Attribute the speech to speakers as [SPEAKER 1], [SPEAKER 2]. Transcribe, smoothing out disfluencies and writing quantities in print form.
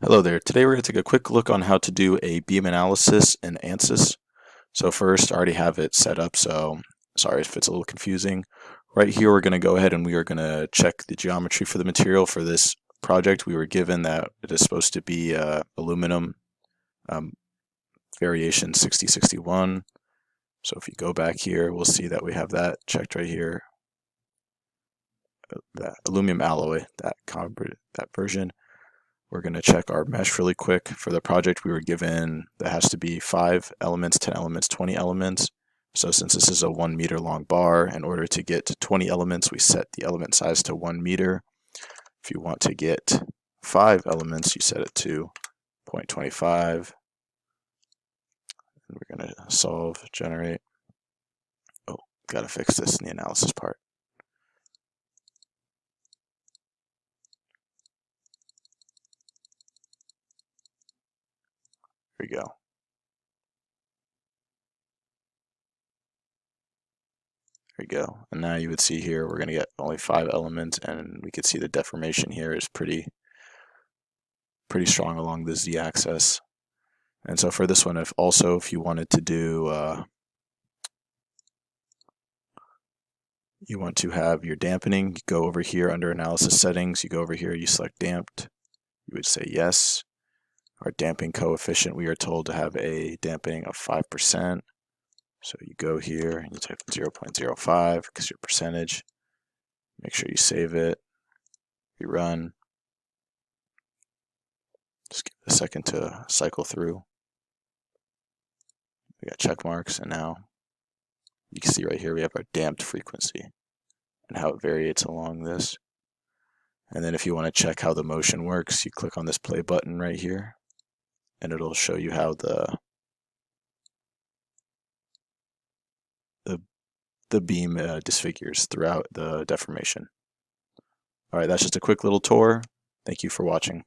[SPEAKER 1] Hello there. Today we're going to take a quick look on how to do a beam analysis in ANSYS. So first, I already have it set up, so sorry if it's a little confusing. Right here, we're going to go ahead and we are going to check the geometry for the material for this project. We were given that it is supposed to be aluminum variation 6061. So if you go back here, we'll see that we have that checked right here. That aluminum alloy, that version. We're going to check our mesh really quick. For the project we were given, that has to be 5 elements, 10 elements, 20 elements. So since this is a 1 meter long bar, in order to get to 20 elements, we set the element size to 1 meter. If you want to get 5 elements, you set it to 0.25. And we're going to solve, generate. Oh, got to fix this in the analysis part. Here we go. There we go. And now you would see here we're going to get only 5 elements, and we could see the deformation here is pretty strong along the z-axis. And so for this one, if you wanted to do, you want to have your dampening, you go over here under analysis settings, you go over here, you select damped, you would say yes. Our damping coefficient, we are told to have a dampening of 5%. So you go here and you type 0.05 because your percentage. Make sure you save it, you run. Just give it a second to cycle through. We got check marks, and now you can see right here we have our damped frequency and how it varies along this. And then if you want to check how the motion works, you click on this play button right here, and it'll show you how the beam disfigures throughout the deformation. All right, that's just a quick little tour. Thank you for watching.